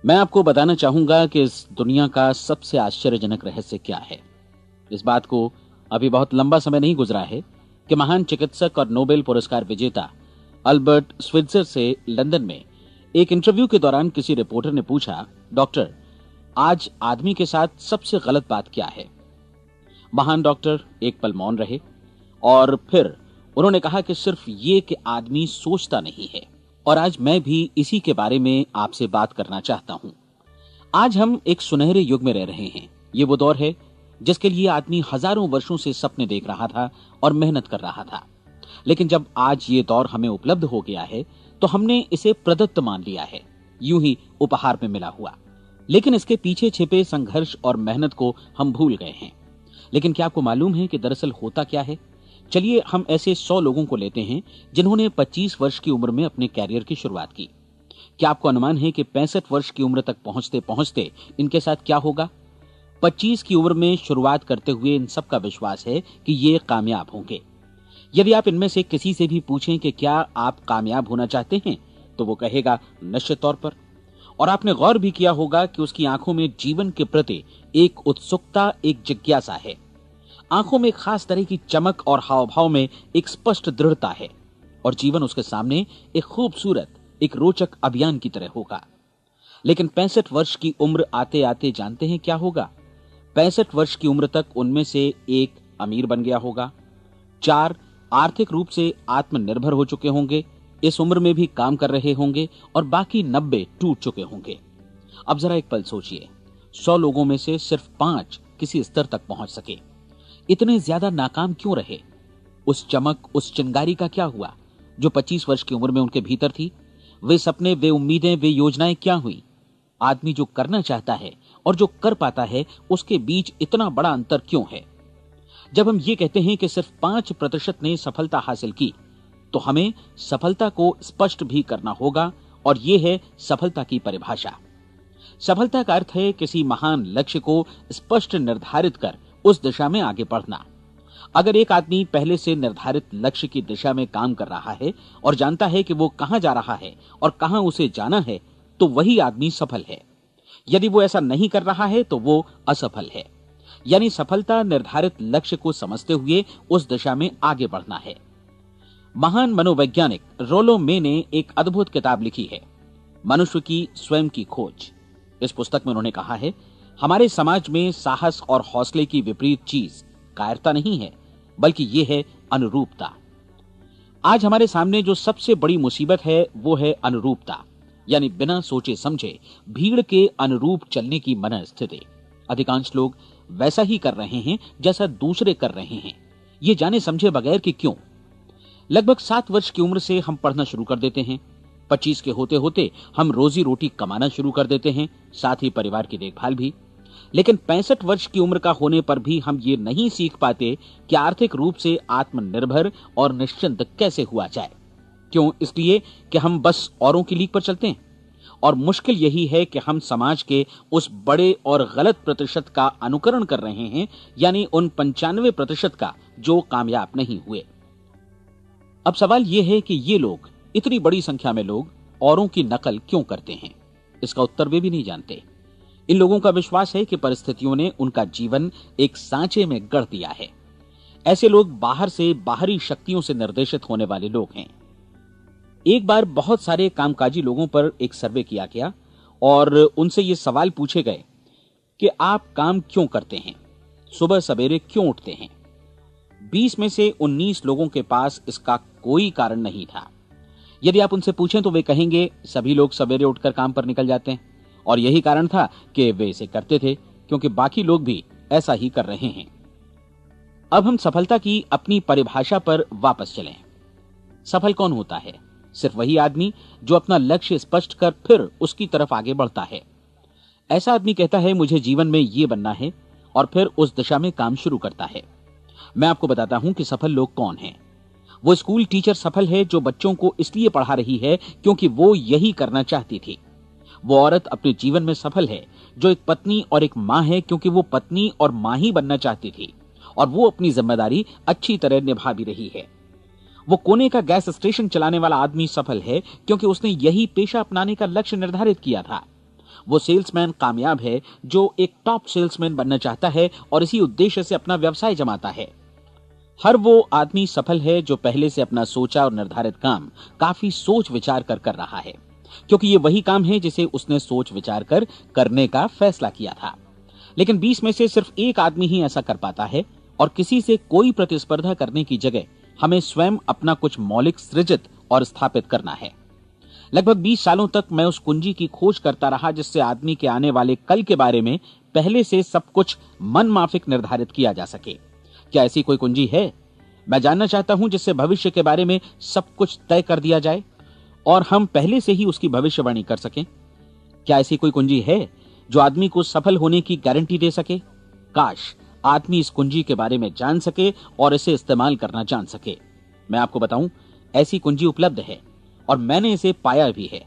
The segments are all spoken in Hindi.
मैं आपको बताना चाहूंगा कि इस दुनिया का सबसे आश्चर्यजनक रहस्य क्या है। इस बात को अभी बहुत लंबा समय नहीं गुजरा है कि महान चिकित्सक और नोबेल पुरस्कार विजेता अल्बर्ट स्विट्जर से लंदन में एक इंटरव्यू के दौरान किसी रिपोर्टर ने पूछा, डॉक्टर, आज आदमी के साथ सबसे गलत बात क्या है? महान डॉक्टर एक पल मौन रहे और फिर उन्होंने कहा कि सिर्फ ये कि आदमी सोचता नहीं है। और आज मैं भी इसी के बारे में आपसे बात करना चाहता हूं। आज हम एक सुनहरे युग में रह रहे हैं। ये वो दौर है जिसके लिए आदमी हजारों वर्षों से सपने देख रहा था और मेहनत कर रहा था। लेकिन जब आज ये दौर हमें उपलब्ध हो गया है तो हमने इसे प्रदत्त मान लिया है, यूं ही उपहार में मिला हुआ। लेकिन इसके पीछे छिपे संघर्ष और मेहनत को हम भूल गए हैं। लेकिन क्या आपको मालूम है कि दरअसल होता क्या है? चलिए हम ऐसे 100 लोगों को लेते हैं जिन्होंने 25 वर्ष की उम्र में अपने कैरियर की शुरुआत की। क्या आपको अनुमान है कि 65 वर्ष की उम्र तक पहुंचते पहुंचते इनके साथ क्या होगा? 25 की उम्र में शुरुआत करते हुए इन सब का विश्वास है कि ये कामयाब होंगे। यदि आप इनमें से किसी से भी पूछें कि क्या आप कामयाब होना चाहते हैं, तो वो कहेगा निश्चित तौर पर। और आपने गौर भी किया होगा कि उसकी आंखों में जीवन के प्रति एक उत्सुकता, एक जिज्ञासा है। आंखों में खास तरह की चमक और हाव भाव में एक स्पष्ट दृढ़ता है और जीवन उसके सामने एक खूबसूरत, एक रोचक अभियान की तरह होगा। लेकिन 65 वर्ष की उम्र आते आते जानते हैं क्या होगा? 65 वर्ष की उम्र तक उनमें से एक अमीर बन गया होगा, 4 आर्थिक रूप से आत्मनिर्भर हो चुके होंगे, इस उम्र में भी काम कर रहे होंगे और बाकी 90 टूट चुके होंगे। अब जरा एक पल सोचिए, 100 लोगों में से सिर्फ 5 किसी स्तर तक पहुंच सके। इतने ज्यादा नाकाम क्यों रहे? उस चमक, उस चिंगारी का क्या हुआ जो 25 वर्ष की उम्र में उनके भीतर थी? वे सपने, वे उम्मीदें, वे योजनाएं क्या हुई? आदमी जो करना चाहता है और जो कर पाता है, उसके बीच इतना बड़ा अंतर क्यों है? जब हम ये कहते हैं कि सिर्फ 5% ने सफलता हासिल की, तो हमें सफलता को स्पष्ट भी करना होगा और यह है सफलता की परिभाषा। सफलता का अर्थ है किसी महान लक्ष्य को स्पष्ट निर्धारित कर उस दिशा में आगे बढ़ना। अगर एक आदमी पहले से निर्धारित लक्ष्य की दिशा में काम कर रहा है और जानता है कि वो कहां जा रहा है और कहां उसे जाना है, तो वही आदमी सफल है। यदि वो ऐसा नहीं कर रहा है तो वो असफल है। यानी सफलता निर्धारित लक्ष्य को समझते हुए उस दिशा में आगे बढ़ना है। महान मनोवैज्ञानिक रोलो मे ने एक अद्भुत किताब लिखी है, मनुष्य की स्वयं की खोज। इस पुस्तक में उन्होंने कहा है, हमारे समाज में साहस और हौसले की विपरीत चीज कायरता नहीं है, बल्कि यह है अनुरूपता। आज हमारे सामने जो सबसे बड़ी मुसीबत है वो है अनुरूपता, यानी बिना सोचे समझे भीड़ के अनुरूप चलने की मनस्थिति। अधिकांश लोग वैसा ही कर रहे हैं जैसा दूसरे कर रहे हैं, ये जाने समझे बगैर कि क्यों। लगभग 7 वर्ष की उम्र से हम पढ़ना शुरू कर देते हैं। 25 के होते होते हम रोजी रोटी कमाना शुरू कर देते हैं, साथ ही परिवार की देखभाल भी। लेकिन 65 वर्ष की उम्र का होने पर भी हम ये नहीं सीख पाते कि आर्थिक रूप से आत्मनिर्भर और निश्चिंत कैसे हुआ जाए। क्यों? इसलिए कि हम बस औरों की लीक पर चलते हैं। और मुश्किल यही है कि हम समाज के उस बड़े और गलत प्रतिशत का अनुकरण कर रहे हैं, यानी उन 95% का जो कामयाब नहीं हुए। अब सवाल यह है कि ये लोग, इतनी बड़ी संख्या में लोग, औरों की नकल क्यों करते हैं? इसका उत्तर वे भी नहीं जानते। इन लोगों का विश्वास है कि परिस्थितियों ने उनका जीवन एक सांचे में गढ़ दिया है। ऐसे लोग बाहर से, बाहरी शक्तियों से निर्देशित होने वाले लोग हैं। एक बार बहुत सारे कामकाजी लोगों पर एक सर्वे किया गया और उनसे ये सवाल पूछे गए कि आप काम क्यों करते हैं, सुबह सवेरे क्यों उठते हैं? 20 में से 19 लोगों के पास इसका कोई कारण नहीं था। यदि आप उनसे पूछें तो वे कहेंगे सभी लोग सवेरे उठकर काम पर निकल जाते हैं और यही कारण था कि वे इसे करते थे क्योंकि बाकी लोग भी ऐसा ही कर रहे हैं। अब हम सफलता की अपनी परिभाषा पर वापस चलें। सफल कौन होता है? सिर्फ वही आदमी जो अपना लक्ष्य स्पष्ट कर फिर उसकी तरफ आगे बढ़ता है। ऐसा आदमी कहता है मुझे जीवन में ये बनना है और फिर उस दिशा में काम शुरू करता है। मैं आपको बताता हूं कि सफल लोग कौन हैं। वो स्कूल टीचर सफल है जो बच्चों को इसलिए पढ़ा रही है क्योंकि वो यही करना चाहती थी। वो औरत अपने जीवन में सफल है जो एक पत्नी और एक मां है क्योंकि वो पत्नी और मां ही बनना चाहती थी और वो अपनी जिम्मेदारी अच्छी तरह निभा भी रही है। वो कोने का गैस स्टेशन चलाने वाला आदमी सफल है क्योंकि उसने यही पेशा अपनाने का लक्ष्य निर्धारित किया था। वो सेल्समैन कामयाब है जो एक टॉप सेल्समैन बनना चाहता है और इसी उद्देश्य से अपना व्यवसाय जमाता है। हर वो आदमी सफल है जो पहले से अपना सोचा और निर्धारित काम काफी सोच विचार कर रहा है, क्योंकि ये वही काम है जिसे उसने सोच विचार कर करने का फैसला किया था। लेकिन 20 में से सिर्फ एक आदमी ही ऐसा कर पाता है, और किसी से कोई प्रतिस्पर्धा करने की जगह हमें स्वयं अपना कुछ मौलिक सृजित और स्थापित करना है। लगभग 20 सालों तक मैं उस कुंजी की खोज करता रहा जिससे आदमी के आने वाले कल के बारे में पहले से सब कुछ मन माफिक निर्धारित किया जा सके। क्या ऐसी कोई कुंजी है? मैं जानना चाहता हूं जिससे भविष्य के बारे में सब कुछ तय कर दिया जाए और हम पहले से ही उसकी भविष्यवाणी कर सकें। क्या ऐसी कोई कुंजी है जो आदमी को सफल होने की गारंटी दे सके? काश आदमी इस कुंजी के बारे में जान सके और इसे इस्तेमाल करना जान सके। मैं आपको बताऊं, ऐसी कुंजी उपलब्ध है और मैंने इसे पाया भी है।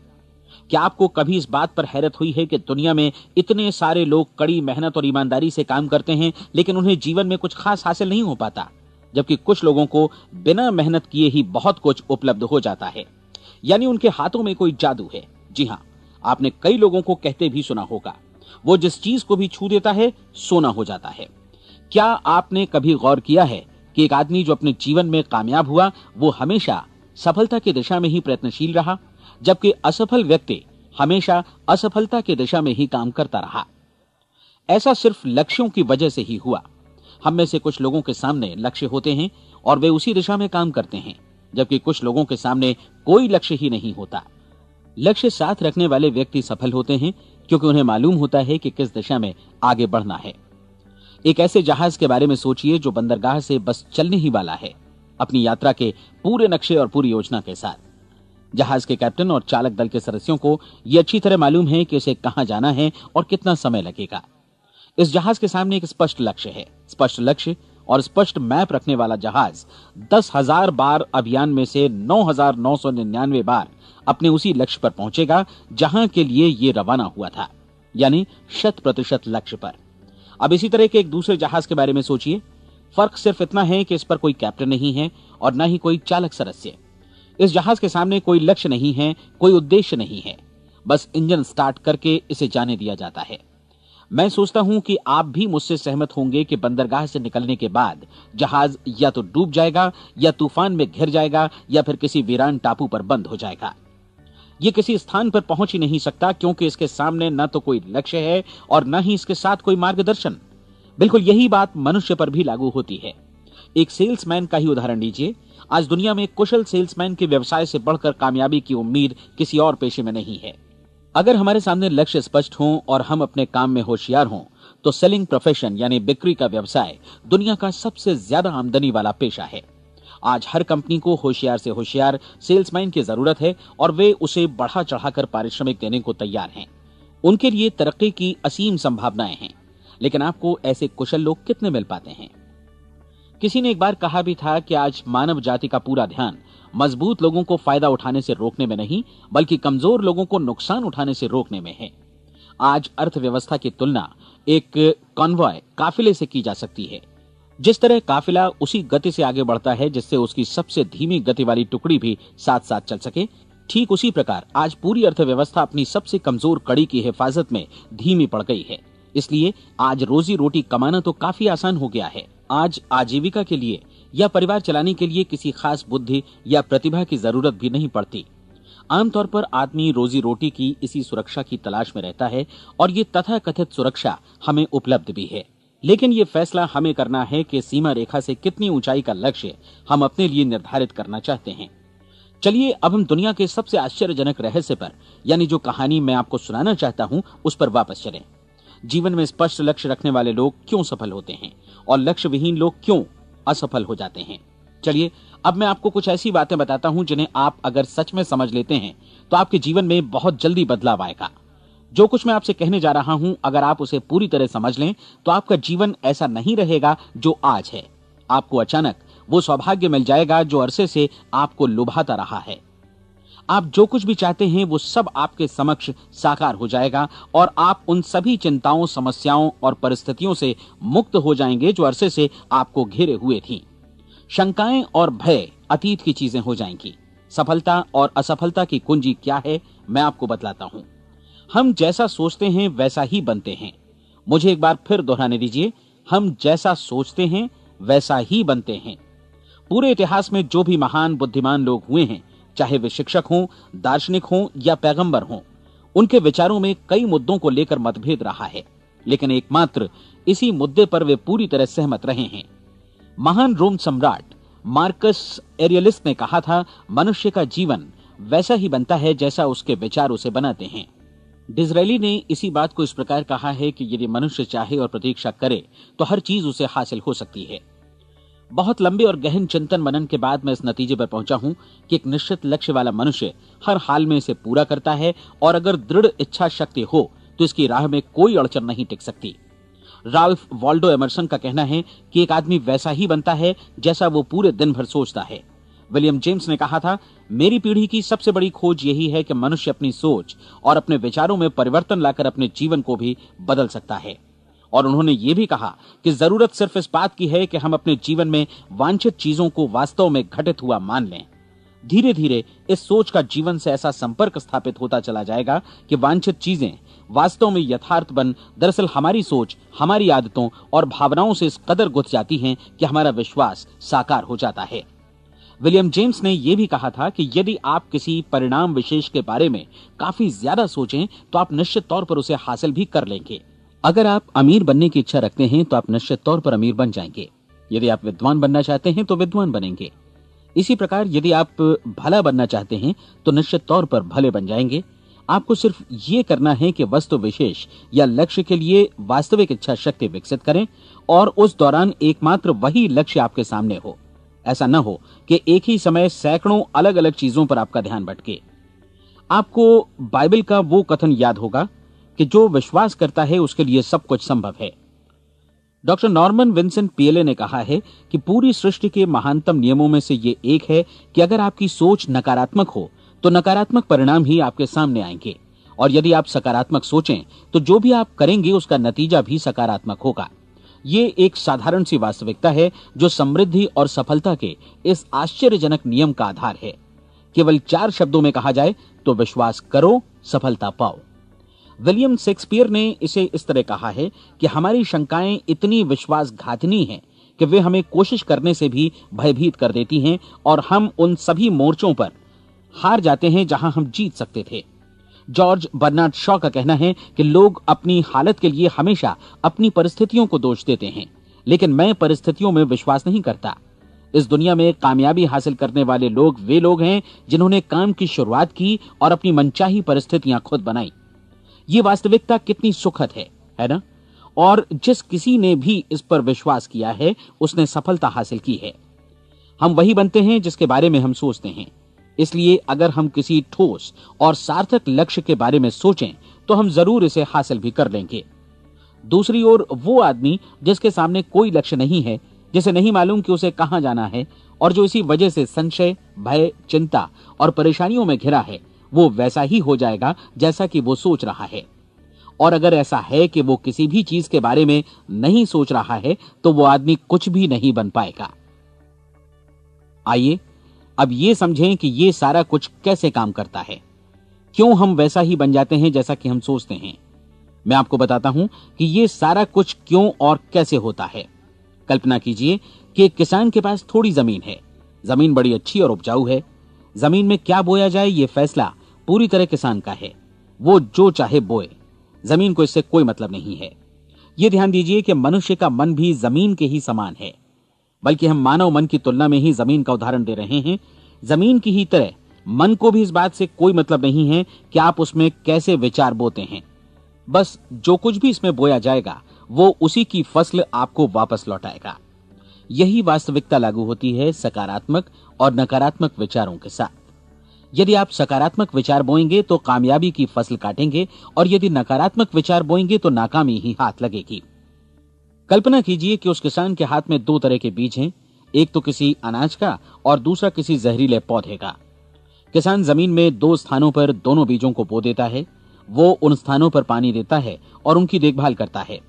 क्या आपको कभी इस बात पर हैरत हुई है कि दुनिया में इतने सारे लोग कड़ी मेहनत और ईमानदारी से काम करते हैं, लेकिन उन्हें जीवन में कुछ खास हासिल नहीं हो पाता, जबकि कुछ लोगों को बिना मेहनत किए ही बहुत कुछ उपलब्ध हो जाता है। यानी उनके हाथों में कोई जादू है। जी हां, आपने कई लोगों को कहते भी सुना होगा, वो जिस चीज को भी छू देता है सोना हो जाता है। क्या आपने कभी गौर किया है कि एक आदमी जो अपने जीवन में कामयाब हुआ वो हमेशा सफलता की दिशा में ही प्रयत्नशील रहा, जबकि असफल व्यक्ति हमेशा असफलता की दिशा में ही काम करता रहा? ऐसा सिर्फ लक्ष्यों की वजह से ही हुआ। हम में से कुछ लोगों के सामने लक्ष्य होते हैं और वे उसी दिशा में काम करते हैं, जबकि कुछ लोगों के सामने कोई लक्ष्य ही नहीं होता। लक्ष्य साथ रखने वाले व्यक्ति सफल होते हैं क्योंकि उन्हें मालूम होता है कि किस दिशा में आगे बढ़ना है। एक ऐसे जहाज के बारे में सोचिए जो बंदरगाह से बस चलने ही वाला है, अपनी यात्रा के पूरे नक्शे और पूरी योजना के साथ। जहाज के कैप्टन और चालक दल के सदस्यों को यह अच्छी तरह मालूम है कि उसे कहां जाना है और कितना समय लगेगा। इस जहाज के सामने एक स्पष्ट लक्ष्य है। स्पष्ट लक्ष्य और स्पष्ट मैप रखने वाला जहाज 10,000 बार अभियान में से 9,999 बार अपने उसी लक्ष्य पर पहुंचेगा जहां के लिए ये रवाना हुआ था, यानी 100% लक्ष्य पर। अब इसी तरह के एक दूसरे जहाज के बारे में सोचिए। फर्क सिर्फ इतना है कि इस पर कोई कैप्टन नहीं है और न ही कोई चालक सदस्य। इस जहाज के सामने कोई लक्ष्य नहीं है, कोई उद्देश्य नहीं है, बस इंजन स्टार्ट करके इसे जाने दिया जाता है। मैं सोचता हूं कि आप भी मुझसे सहमत होंगे कि बंदरगाह से निकलने के बाद जहाज या तो डूब जाएगा या तूफान में घिर जाएगा या फिर किसी वीरान टापू पर बंद हो जाएगा। ये किसी स्थान पर पहुंच ही नहीं सकता क्योंकि इसके सामने न तो कोई लक्ष्य है और न ही इसके साथ कोई मार्गदर्शन। बिल्कुल यही बात मनुष्य पर भी लागू होती है। एक सेल्समैन का ही उदाहरण लीजिए। आज दुनिया में कुशल सेल्समैन के व्यवसाय से बढ़कर कामयाबी की उम्मीद किसी और पेशे में नहीं है। अगर हमारे सामने लक्ष्य स्पष्ट हों और हम अपने काम में होशियार हों तो सेलिंग प्रोफेशन यानी बिक्री का व्यवसाय दुनिया का सबसे ज्यादा आमदनी वाला पेशा है। आज हर कंपनी को होशियार से होशियार सेल्समैन की जरूरत है और वे उसे बढ़ा चढ़ाकर पारिश्रमिक देने को तैयार हैं। उनके लिए तरक्की की असीम संभावनाएं हैं, लेकिन आपको ऐसे कुशल लोग कितने मिल पाते हैं? किसी ने एक बार कहा भी था कि आज मानव जाति का पूरा ध्यान मजबूत लोगों को फायदा उठाने से रोकने में नहीं, बल्कि कमजोर लोगों को नुकसान उठाने से रोकने में है। आज अर्थव्यवस्था की तुलना एक कॉन्वॉय काफिले से की जा सकती है। जिस तरह काफिला उसी गति से आगे बढ़ता है जिससे उसकी सबसे धीमी गति वाली टुकड़ी भी साथ साथ चल सके, ठीक उसी प्रकार आज पूरी अर्थव्यवस्था अपनी सबसे कमजोर कड़ी की हिफाजत में धीमी पड़ गई है। इसलिए आज रोजी रोटी कमाना तो काफी आसान हो गया है। आज आजीविका के लिए या परिवार चलाने के लिए किसी खास बुद्धि या प्रतिभा की जरूरत भी नहीं पड़ती। आमतौर पर आदमी रोजी रोटी की इसी सुरक्षा की तलाश में रहता है और ये तथाकथित सुरक्षा हमें उपलब्ध भी है। लेकिन ये फैसला हमें करना है कि सीमा रेखा से कितनी ऊंचाई का लक्ष्य हम अपने लिए निर्धारित करना चाहते हैं। चलिए अब हम दुनिया के सबसे आश्चर्यजनक रहस्य पर, यानी जो कहानी मैं आपको सुनाना चाहता हूं, उस पर वापस चलें। जीवन में स्पष्ट लक्ष्य रखने वाले लोग क्यों सफल होते हैं और लक्ष्य विहीन लोग क्यों असफल हो जाते हैं? चलिए अब मैं आपको कुछ ऐसी बातें बताता हूं जिन्हें आप अगर सच में समझ लेते हैं तो आपके जीवन में बहुत जल्दी बदलाव आएगा। जो कुछ मैं आपसे कहने जा रहा हूं, अगर आप उसे पूरी तरह समझ लें तो आपका जीवन ऐसा नहीं रहेगा जो आज है। आपको अचानक वो सौभाग्य मिल जाएगा जो अरसे से आपको लुभाता रहा है। आप जो कुछ भी चाहते हैं वो सब आपके समक्ष साकार हो जाएगा और आप उन सभी चिंताओं, समस्याओं और परिस्थितियों से मुक्त हो जाएंगे जो अरसे से आपको घेरे हुए थी। शंकाएं और भय अतीत की चीजें हो जाएंगी। सफलता और असफलता की कुंजी क्या है, मैं आपको बतलाता हूं। हम जैसा सोचते हैं वैसा ही बनते हैं। मुझे एक बार फिर दोहराने दीजिए, हम जैसा सोचते हैं वैसा ही बनते हैं। पूरे इतिहास में जो भी महान बुद्धिमान लोग हुए हैं, चाहे वे शिक्षक हों, दार्शनिक हों या पैगंबर हों, उनके विचारों में कई मुद्दों को लेकर मतभेद रहा है, लेकिन एकमात्र इसी मुद्दे पर वे पूरी तरह सहमत रहे हैं। महान रोम सम्राट मार्कस एरियलिस ने कहा था, मनुष्य का जीवन वैसा ही बनता है जैसा उसके विचार उसे बनाते हैं। डिज़रायली ने इसी बात को इस प्रकार कहा है कि यदि मनुष्य चाहे और प्रतीक्षा करे तो हर चीज उसे हासिल हो सकती है। बहुत लंबे और गहन चिंतन मनन के बाद मैं इस नतीजे पर पहुंचा हूं कि एक निश्चित लक्ष्य वाला मनुष्य हर हाल में इसे पूरा करता है, और अगर दृढ़ इच्छा शक्ति हो तो इसकी राह में कोई अड़चन नहीं टिक सकती। राल्फ वॉल्डो एमर्सन का कहना है कि एक आदमी वैसा ही बनता है जैसा वो पूरे दिन भर सोचता है। विलियम जेम्स ने कहा था, मेरी पीढ़ी की सबसे बड़ी खोज यही है कि मनुष्य अपनी सोच और अपने विचारों में परिवर्तन लाकर अपने जीवन को भी बदल सकता है। और उन्होंने ये भी कहा कि जरूरत सिर्फ इस बात की है कि हम अपने जीवन में वांछित चीजों को वास्तव में घटित हुआ मान लें। धीरे धीरे इस सोच का जीवन से ऐसा संपर्क स्थापित होता चला जाएगा कि वांछित चीजें वास्तव में यथार्थ बन दरअसल हमारी सोच, हमारी आदतों और भावनाओं से इस कदर गुथ जाती हैं कि हमारा विश्वास साकार हो जाता है। विलियम जेम्स ने यह भी कहा था कि यदि आप किसी परिणाम विशेष के बारे में काफी ज्यादा सोचें तो आप निश्चित तौर पर उसे हासिल भी कर लेंगे। अगर आप अमीर बनने की इच्छा रखते हैं तो आप निश्चित तौर पर अमीर बन जाएंगे। यदि आप विद्वान बनना चाहते हैं तो विद्वान बनेंगे। इसी प्रकार यदि आप भला बनना चाहते हैं तो निश्चित तौर पर भले बन जाएंगे। आपको सिर्फ ये करना है कि वस्तु विशेष या लक्ष्य के लिए वास्तविक इच्छा शक्ति विकसित करें, और उस दौरान एकमात्र वही लक्ष्य आपके सामने हो। ऐसा न हो कि एक ही समय सैकड़ों अलग अलग चीजों पर आपका ध्यान भटके। आपको बाइबल का वो कथन याद होगा कि जो विश्वास करता है उसके लिए सब कुछ संभव है। डॉक्टर नॉर्मन विंसेंट पीएले ने कहा है कि पूरी सृष्टि के महानतम नियमों में से ये एक है कि अगर आपकी सोच नकारात्मक हो तो नकारात्मक परिणाम ही आपके सामने आएंगे, और यदि आप सकारात्मक सोचें तो जो भी आप करेंगे उसका नतीजा भी सकारात्मक होगा। ये एक साधारण सी वास्तविकता है जो समृद्धि और सफलता के इस आश्चर्यजनक नियम का आधार है। केवल 4 शब्दों में कहा जाए तो विश्वास करो, सफलता पाओ। विलियम शेक्सपियर ने इसे इस तरह कहा है कि हमारी शंकाएं इतनी विश्वासघातिनी हैं कि वे हमें कोशिश करने से भी भयभीत कर देती हैं, और हम उन सभी मोर्चों पर हार जाते हैं जहां हम जीत सकते थे। जॉर्ज बर्नार्ड शॉ का कहना है कि लोग अपनी हालत के लिए हमेशा अपनी परिस्थितियों को दोष देते हैं, लेकिन मैं परिस्थितियों में विश्वास नहीं करता। इस दुनिया में कामयाबी हासिल करने वाले लोग वे लोग हैं जिन्होंने काम की शुरुआत की और अपनी मनचाही परिस्थितियां खुद बनाई। ये वास्तविकता कितनी सुखद है ना? और जिस किसी ने भी इस पर विश्वास किया है उसने सफलता हासिल की है। हम वही बनते हैं जिसके बारे में हम सोचते हैं। इसलिए अगर हम किसी ठोस और सार्थक लक्ष्य के बारे में सोचें तो हम जरूर इसे हासिल भी कर लेंगे। दूसरी ओर वो आदमी जिसके सामने कोई लक्ष्य नहीं है, जिसे नहीं मालूम कि उसे कहां जाना है, और जो इसी वजह से संशय, भय, चिंता और परेशानियों में घिरा है, वो वैसा ही हो जाएगा जैसा कि वो सोच रहा है। और अगर ऐसा है कि वो किसी भी चीज के बारे में नहीं सोच रहा है तो वो आदमी कुछ भी नहीं बन पाएगा। आइए अब ये समझें कि ये सारा कुछ कैसे काम करता है, क्यों हम वैसा ही बन जाते हैं जैसा कि हम सोचते हैं। मैं आपको बताता हूं कि ये सारा कुछ क्यों और कैसे होता है। कल्पना कीजिए कि एक किसान के पास थोड़ी जमीन है। जमीन बड़ी अच्छी और उपजाऊ है। जमीन में क्या बोया जाए ये फैसला पूरी तरह किसान का है। वो जो चाहे बोए, जमीन को इससे कोई मतलब नहीं है। ये ध्यान दीजिए कि मनुष्य का मन भी जमीन के ही समान है, बल्कि हम मानव मन की तुलना में ही जमीन का उदाहरण दे रहे हैं। जमीन की ही तरह मन को भी इस बात से कोई मतलब नहीं है कि आप उसमें कैसे विचार बोते हैं। बस जो कुछ भी इसमें बोया जाएगा वो उसी की फसल आपको वापस लौटाएगा। यही वास्तविकता लागू होती है सकारात्मक और नकारात्मक विचारों के साथ। यदि आप सकारात्मक विचार बोएंगे तो कामयाबी की फसल काटेंगे, और यदि नकारात्मक विचार बोएंगे तो नाकामी ही हाथ लगेगी। कल्पना कीजिए कि उस किसान के हाथ में 2 तरह के बीज हैं, एक तो किसी अनाज का और दूसरा किसी जहरीले पौधे का। किसान जमीन में 2 स्थानों पर दोनों बीजों को बो देता है। वो उन स्थानों पर पानी देता है और उनकी देखभाल करता है।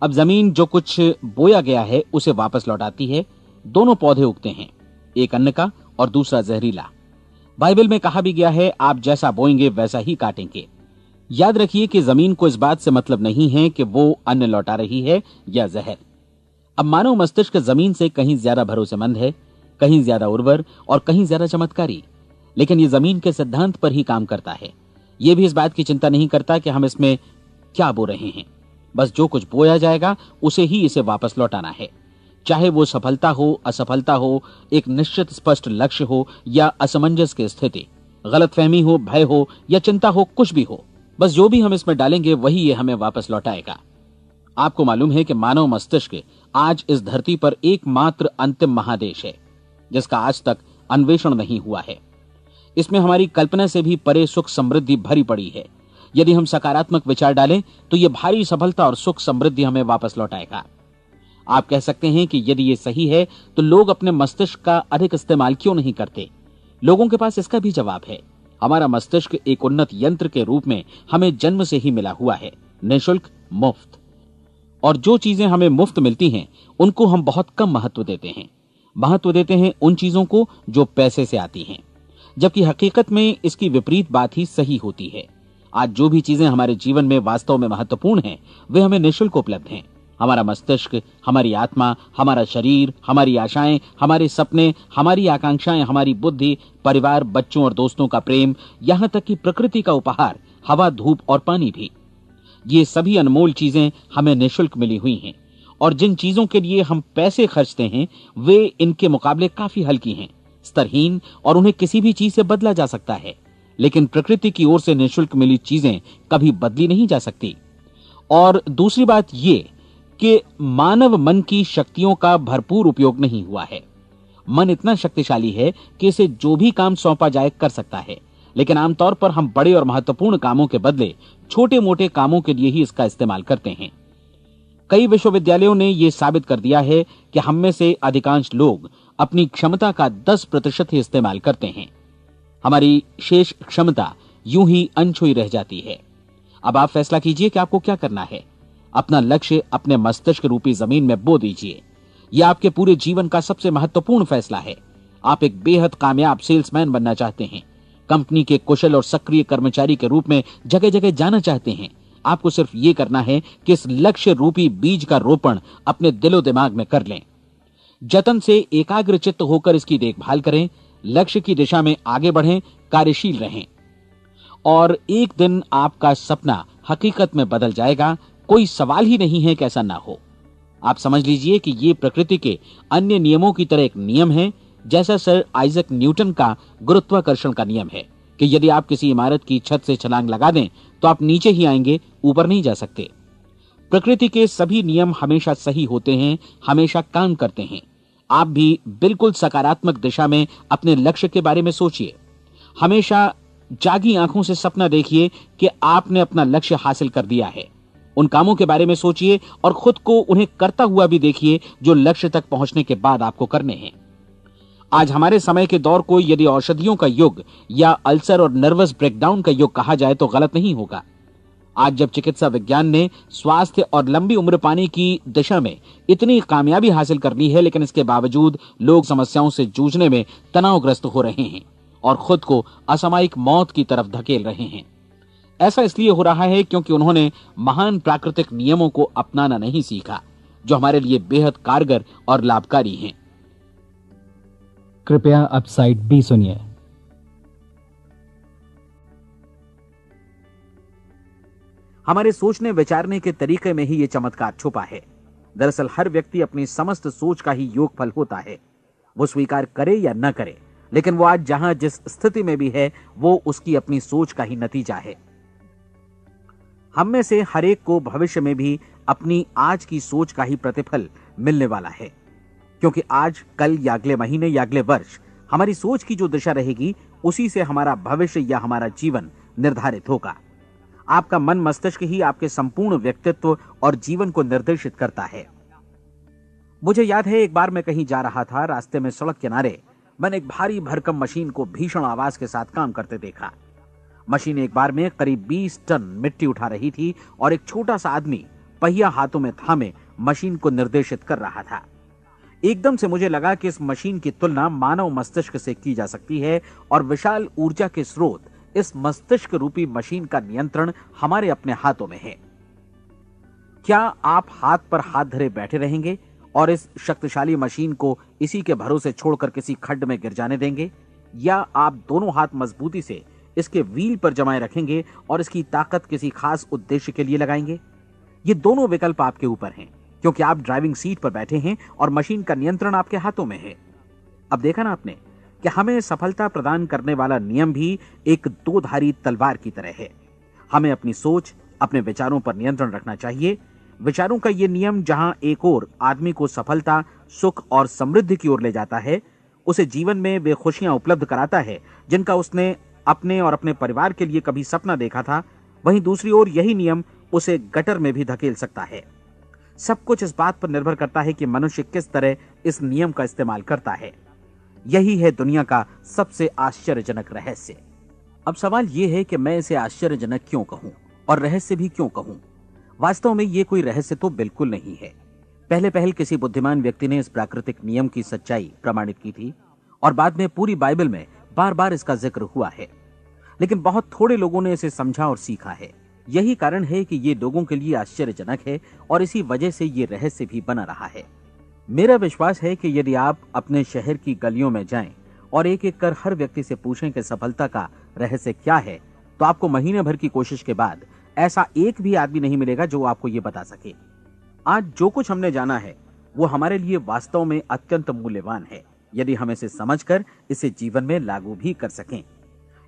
अब जमीन जो कुछ बोया गया है उसे वापस लौटाती है। दोनों पौधे उगते हैं, एक अन्न का और दूसरा जहरीला। बाइबल में कहा भी गया है, आप जैसा बोएंगे वैसा ही काटेंगे। याद रखिए कि जमीन को इस बात से मतलब नहीं है कि वो अन्न लौटा रही है या जहर। अब मानव मस्तिष्क जमीन से कहीं ज्यादा भरोसेमंद है, कहीं ज्यादा उर्वर और कहीं ज्यादा चमत्कारी, लेकिन ये जमीन के सिद्धांत पर ही काम करता है। ये भी इस बात की चिंता नहीं करता कि हम इसमें क्या बो रहे हैं। बस जो कुछ बोया जाएगा उसे ही इसे वापस लौटाना है, चाहे वो सफलता हो, असफलता हो, एक निश्चित स्पष्ट लक्ष्य हो या असमंजस की स्थिति, गलतफहमी हो, भय हो या चिंता हो, कुछ भी हो। बस जो भी हम इसमें डालेंगे वही ये हमें वापस लौटाएगा। आपको मालूम है कि मानव मस्तिष्क आज इस धरती पर एकमात्र अंतिम महादेश है जिसका आज तक अन्वेषण नहीं हुआ है। इसमें हमारी कल्पना से भी परे सुख समृद्धि भरी पड़ी है। यदि हम सकारात्मक विचार डालें तो यह भारी सफलता और सुख समृद्धि हमें वापस लौटाएगा। आप कह सकते हैं कि यदि ये सही है तो लोग अपने मस्तिष्क का अधिक इस्तेमाल क्यों नहीं करते? लोगों के पास इसका भी जवाब है। हमारा मस्तिष्क एक उन्नत यंत्र के रूप में हमें जन्म से ही मिला हुआ है, निःशुल्क, मुफ्त। और जो चीजें हमें मुफ्त मिलती हैं उनको हम बहुत कम महत्व देते हैं। महत्व देते हैं उन चीजों को जो पैसे से आती हैं, जबकि हकीकत में इसकी विपरीत बात ही सही होती है। आज जो भी चीजें हमारे जीवन में वास्तव में महत्वपूर्ण हैं वे हमें निःशुल्क उपलब्ध हैं। हमारा मस्तिष्क, हमारी आत्मा, हमारा शरीर, हमारी आशाएं, हमारे सपने, हमारी आकांक्षाएं, हमारी बुद्धि, परिवार, बच्चों और दोस्तों का प्रेम, यहां तक कि प्रकृति का उपहार, हवा, धूप और पानी भी, ये सभी अनमोल चीजें हमें निःशुल्क मिली हुई हैं। और जिन चीजों के लिए हम पैसे खर्चते हैं वे इनके मुकाबले काफी हल्की हैं, स्तरहीन, और उन्हें किसी भी चीज से बदला जा सकता है। लेकिन प्रकृति की ओर से निःशुल्क मिली चीजें कभी बदली नहीं जा सकती। और दूसरी बात ये कि मानव मन की शक्तियों का भरपूर उपयोग नहीं हुआ है। मन इतना शक्तिशाली है कि इसे जो भी काम सौंपा जाए कर सकता है, लेकिन आमतौर पर हम बड़े और महत्वपूर्ण कामों के बदले छोटे मोटे कामों के लिए ही इसका इस्तेमाल करते हैं। कई विश्वविद्यालयों ने यह साबित कर दिया है कि हम में से अधिकांश लोग अपनी क्षमता का 10% ही इस्तेमाल करते हैं। हमारी शेष क्षमता यूं ही अनछुई रह जाती है। अब आप फैसला कीजिए कि आपको क्या करना है। अपना लक्ष्य अपने मस्तिष्क रूपी जमीन में बो दीजिए। यह आपके पूरे जीवन का सबसे महत्वपूर्ण फैसला है। आप एक बेहद कामयाब सेल्समैन बनना चाहते हैं, कंपनी के कुशल और सक्रिय कर्मचारी के रूप में जगह जगह जाना चाहते हैं। आपको सिर्फ ये करना है कि इस लक्ष्य रूपी बीज का रोपण अपने दिलो दिमाग में कर लें। जतन से एकाग्रचित्त होकर इसकी देखभाल करें, लक्ष्य की दिशा में आगे बढ़ें, कार्यशील रहें, और एक दिन आपका सपना हकीकत में बदल जाएगा। कोई सवाल ही नहीं है कि ऐसा ना हो। आप समझ लीजिए कि ये प्रकृति के अन्य नियमों की तरह एक नियम है, जैसा सर आइजक न्यूटन का गुरुत्वाकर्षण का नियम है कि यदि आप किसी इमारत की छत से छलांग लगा दें तो आप नीचे ही आएंगे, ऊपर नहीं जा सकते। प्रकृति के सभी नियम हमेशा सही होते हैं, हमेशा काम करते हैं। आप भी बिल्कुल सकारात्मक दिशा में अपने लक्ष्य के बारे में सोचिए। हमेशा जागी आंखों से सपना देखिए कि आपने अपना लक्ष्य हासिल कर दिया है। उन कामों के बारे में सोचिए और खुद को उन्हें करता हुआ भी देखिए जो लक्ष्य तक पहुंचने के बाद आपको करने हैं। आज हमारे समय के दौर को यदि औषधियों का युग या अल्सर और नर्वस ब्रेकडाउन का युग कहा जाए तो गलत नहीं होगा। आज जब चिकित्सा विज्ञान ने स्वास्थ्य और लंबी उम्र पाने की दिशा में इतनी कामयाबी हासिल कर ली है, लेकिन इसके बावजूद लोग समस्याओं से जूझने में तनावग्रस्त हो रहे हैं और खुद को असामयिक मौत की तरफ धकेल रहे हैं। ऐसा इसलिए हो रहा है क्योंकि उन्होंने महान प्राकृतिक नियमों को अपनाना नहीं सीखा, जो हमारे लिए बेहद कारगर और लाभकारी हैं। कृपया अब साइड बी सुनिए। हमारे सोचने विचारने के तरीके में ही ये चमत्कार छुपा है। दरअसल हर व्यक्ति अपनी समस्त सोच का ही योगफल होता है। वो स्वीकार करे या न करे, लेकिन वो आज जहां जिस स्थिति में भी है वो उसकी अपनी सोच का ही नतीजा है। हम में से हर एक को भविष्य में भी अपनी आज की सोच का ही प्रतिफल मिलने वाला है, क्योंकि आज, कल या अगले महीने या अगले वर्ष हमारी सोच की जो दिशा रहेगी उसी से हमारा भविष्य या हमारा जीवन निर्धारित होगा। आपका मन मस्तिष्क ही आपके संपूर्ण व्यक्तित्व और जीवन को निर्देशित करता है। मुझे याद है एक बार मैं कहीं जा रहा था, रास्ते में सड़क किनारे मैंने एक भारी भरकम मशीन को भीषण आवाज के साथ काम करते देखा। मशीन एक बार में करीब 20 टन मिट्टी उठा रही थी और एक छोटा सा आदमी पहिया हाथों में थामे मशीन को निर्देशित कर रहा था। एकदम से मुझे लगा कि इस मशीन की तुलना मानव मस्तिष्क से की जा सकती है और विशाल ऊर्जा के स्रोत इस मस्तिष्क रूपी मशीन का नियंत्रण हमारे अपने हाथों में है। क्या आप हाथ पर हाथ धरे बैठे रहेंगे और इस शक्तिशाली मशीन को इसी के भरोसे छोड़कर किसी खड्ड में गिर जाने देंगे, या आप दोनों हाथ मजबूती से इसके व्हील पर जमाए रखेंगे और इसकी ताकत किसी खास उद्देश्य के लिए लगाएंगे? ये दोनों विकल्प आपके ऊपर हैं, क्योंकि आप ड्राइविंग सीट पर बैठे हैं और मशीन का नियंत्रण आपके हाथों में है। अब देखा ना आपने कि हमें सफलता प्रदान करने वाला नियम भी एक दो-धारी तलवार की तरह है। हमें अपनी सोच, अपने विचारों पर नियंत्रण रखना चाहिए। विचारों का यह नियम जहां एक ओर आदमी को सफलता, सुख और समृद्धि की ओर ले जाता है, उसे जीवन में वे खुशियां उपलब्ध कराता है जिनका उसने अपने और अपने परिवार के लिए कभी सपना देखा था, वहीं दूसरी ओर यही नियम उसे गटर में भी धकेल सकता है। सब कुछ इस बात पर निर्भर करता है कि मनुष्य किस तरह इस नियम का इस्तेमाल करता है। यही है दुनिया का सबसे आश्चर्यजनक रहस्य। अब सवाल यह है कि मैं इसे आश्चर्यजनक क्यों कहूं और रहस्य भी क्यों कहूं? वास्तव में यह कोई रहस्य तो बिल्कुल नहीं है। पहले किसी बुद्धिमान व्यक्ति ने इस प्राकृतिक नियम की सच्चाई प्रमाणित की थी और बाद में पूरी बाइबल में बार बार इसका जिक्र हुआ है, लेकिन बहुत थोड़े लोगों ने इसे समझा और सीखा है। यही कारण है कि ये लोगों के लिए आश्चर्यजनक है और इसी वजह से ये रहस्य भी बना रहा है। मेरा विश्वास है कि यदि आप अपने शहर की गलियों में जाएं और एक एक कर हर व्यक्ति से पूछें कि सफलता का रहस्य क्या है, तो आपको महीने भर की कोशिश के बाद ऐसा एक भी आदमी नहीं मिलेगा जो आपको ये बता सके। आज जो कुछ हमने जाना है वो हमारे लिए वास्तव में अत्यंत मूल्यवान है, यदि हम इसे समझकर इसे जीवन में लागू भी कर सकें।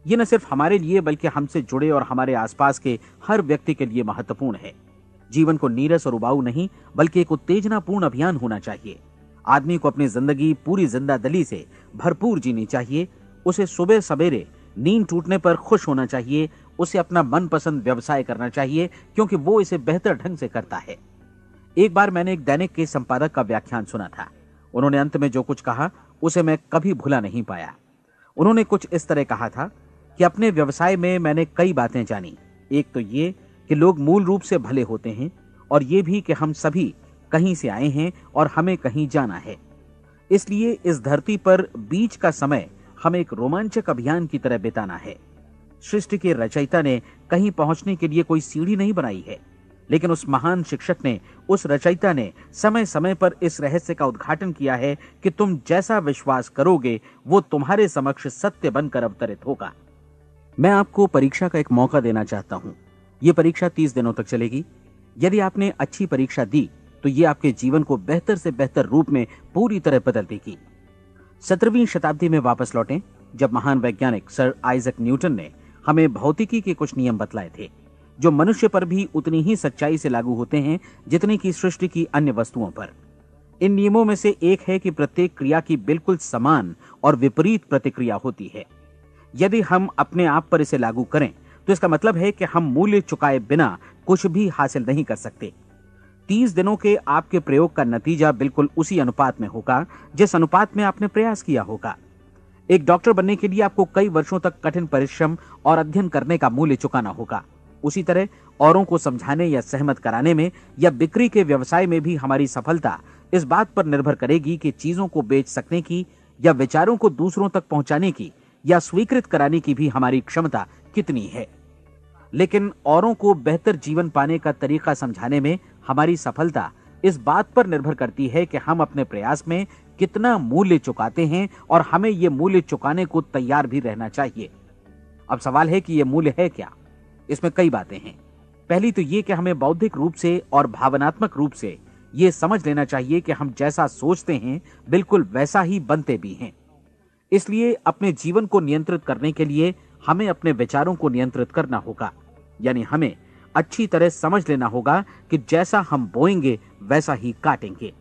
ये न सिर्फ हमारे लिए बल्कि हमसे जुड़े और हमारे आसपास के हर व्यक्ति के लिए महत्वपूर्ण है। जीवन को नीरस और उबाऊ नहीं बल्कि एक उत्तेजनापूर्ण अभियान होना चाहिए। आदमी को अपनी जिंदगी पूरी जिंदादिली से भरपूर जीनी चाहिए। उसे सुबह सवेरे नींद टूटने पर खुश होना चाहिए। उसे अपना मनपसंद व्यवसाय करना चाहिए क्योंकि वो इसे बेहतर ढंग से करता है। एक बार मैंने एक दैनिक के संपादक का व्याख्यान सुना था। उन्होंने अंत में जो कुछ कहा उसे मैं कभी भुला नहीं पाया। उन्होंने कुछ इस तरह कहा था कि अपने व्यवसाय में मैंने कई बातें जानी। एक तो ये कि लोग मूल रूप से भले होते हैं और ये भी कि हम सभी कहीं से आए हैं और हमें कहीं जाना है। इसलिए इस धरती पर बीच का समय हमें एक रोमांचक अभियान की तरह बिताना है। सृष्टि के रचयिता ने कहीं पहुंचने के लिए कोई सीढ़ी नहीं बनाई है, लेकिन उस महान शिक्षक ने, उस रचयिता ने समय समय पर इस रहस्य का उद्घाटन किया है कि तुम जैसा विश्वास करोगे वो तुम्हारे समक्ष सत्य बनकर अवतरित होगा। मैं आपको परीक्षा का एक मौका देना चाहता हूं। यह परीक्षा 30 दिनों तक चलेगी। यदि आपने अच्छी परीक्षा दी तो यह आपके जीवन को बेहतर से बेहतर रूप में पूरी तरह बदल देगी। 17वीं शताब्दी में वापस लौटें, जब महान वैज्ञानिक सर आइजक न्यूटन ने हमें भौतिकी के कुछ नियम बतलाए थे, जो मनुष्य पर भी उतनी ही सच्चाई से लागू होते हैं जितनी की सृष्टि की अन्य वस्तुओं पर। इन नियमों में से एक है कि प्रत्येक क्रिया की बिल्कुल समान और विपरीत प्रतिक्रिया होती है। यदि हम अपने आप पर इसे लागू करें तो इसका मतलब है कि हम मूल्य चुकाए बिना कुछ भी हासिल नहीं कर सकते। 30 दिनों के आपके प्रयोग का नतीजा बिल्कुल उसी अनुपात में होगा जिस अनुपात में आपने प्रयास किया होगा। एक डॉक्टर बनने के लिए आपको कई वर्षों तक कठिन परिश्रम और अध्ययन करने का मूल्य चुकाना होगा। उसी तरह औरों को समझाने या सहमत कराने में या बिक्री के व्यवसाय में भी हमारी सफलता इस बात पर निर्भर करेगी कि चीजों को बेच सकने की या विचारों को दूसरों तक पहुंचाने की या स्वीकृत कराने की भी हमारी क्षमता कितनी है। लेकिन औरों को बेहतर जीवन पाने का तरीका समझाने में हमारी सफलता इस बात पर निर्भर करती है कि हम अपने प्रयास में कितना मूल्य चुकाते हैं और हमें यह मूल्य चुकाने को तैयार भी रहना चाहिए। अब सवाल है कि यह मूल्य है क्या? इसमें कई बातें हैं। पहली तो यह कि हमें बौद्धिक रूप से और भावनात्मक रूप से यह समझ लेना चाहिए कि हम जैसा सोचते हैं बिल्कुल वैसा ही बनते भी हैं। इसलिए अपने जीवन को नियंत्रित करने के लिए हमें अपने विचारों को नियंत्रित करना होगा। यानी हमें अच्छी तरह समझ लेना होगा कि जैसा हम बोएंगे वैसा ही काटेंगे।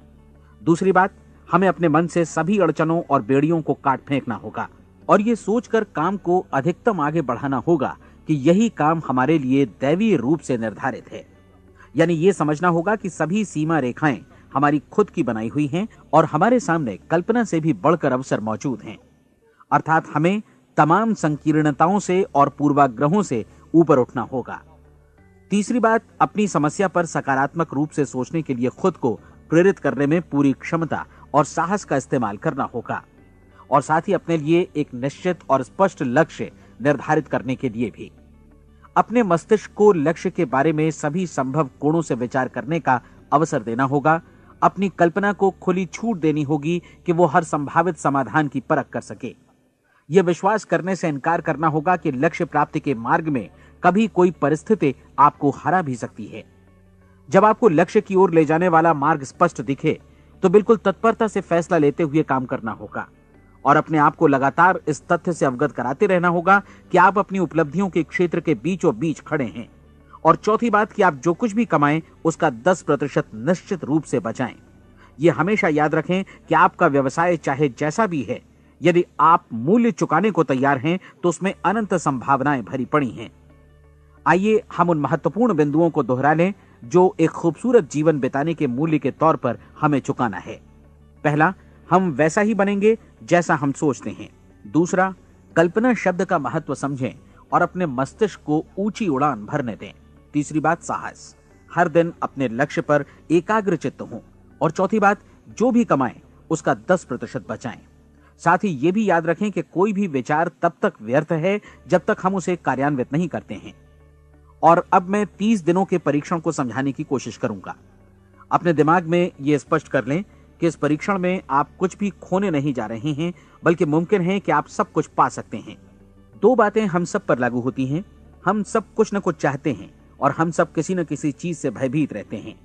दूसरी बात, हमें अपने मन से सभी अड़चनों और बेड़ियों को काट फेंकना होगा और ये सोचकर काम को अधिकतम आगे बढ़ाना होगा कि यही काम हमारे लिए दैवीय रूप से निर्धारित है। यानी ये समझना होगा कि सभी सीमा रेखाएं हमारी खुद की बनाई हुई हैं और हमारे सामने कल्पना से भी बढ़कर अवसर मौजूद हैं। अर्थात हमें तमाम संकीर्णताओं से और पूर्वाग्रहों से ऊपर उठना होगा। तीसरी बात, अपनी समस्या पर सकारात्मक रूप से सोचने के लिए खुद को प्रेरित करने में पूरी क्षमता और साहस का इस्तेमाल करना होगा और साथ ही अपने लिए एक निश्चित और स्पष्ट लक्ष्य निर्धारित करने के लिए भी। अपने मस्तिष्क को लक्ष्य के बारे में सभी संभव कोणों से विचार करने का अवसर देना होगा। अपनी कल्पना को खुली छूट देनी होगी कि वो हर संभावित समाधान की परख कर सके। यह विश्वास करने से इनकार करना होगा कि लक्ष्य प्राप्ति के मार्ग में कभी कोई परिस्थिति आपको हरा भी सकती है। जब आपको लक्ष्य की ओर ले जाने वाला मार्ग स्पष्ट दिखे तो बिल्कुल तत्परता से फैसला लेते हुए काम करना होगा और अपने आप को लगातार इस तथ्य से अवगत कराते रहना होगा कि आप अपनी उपलब्धियों के क्षेत्र के बीचों बीच खड़े हैं। और चौथी बात कि आप जो कुछ भी कमाएं उसका 10% निश्चित रूप से बचाएं। यह हमेशा याद रखें कि आपका व्यवसाय चाहे जैसा भी है, यदि आप मूल्य चुकाने को तैयार हैं तो उसमें अनंत संभावनाएं भरी पड़ी हैं। आइए हम उन महत्वपूर्ण बिंदुओं को दोहरा लें जो एक खूबसूरत जीवन बिताने के मूल्य के तौर पर हमें चुकाना है। पहला, हम वैसा ही बनेंगे जैसा हम सोचते हैं। दूसरा, कल्पना शब्द का महत्व समझें और अपने मस्तिष्क को ऊंची उड़ान भरने दें। तीसरी बात, साहस, हर दिन अपने लक्ष्य पर एकाग्र चित्त हों। और चौथी बात, जो भी कमाएं उसका 10% बचाएं। साथ ही ये भी याद रखें कि कोई भी विचार तब तक व्यर्थ है जब तक हम उसे कार्यान्वित नहीं करते हैं। और अब मैं 30 दिनों के परीक्षण को समझाने की कोशिश करूंगा। अपने दिमाग में यह स्पष्ट कर लें कि इस परीक्षण में आप कुछ भी खोने नहीं जा रहे हैं, बल्कि मुमकिन है कि आप सब कुछ पा सकते हैं। 2 बातें हम सब पर लागू होती हैं। हम सब कुछ न कुछ चाहते हैं और हम सब किसी न किसी चीज से भयभीत रहते हैं।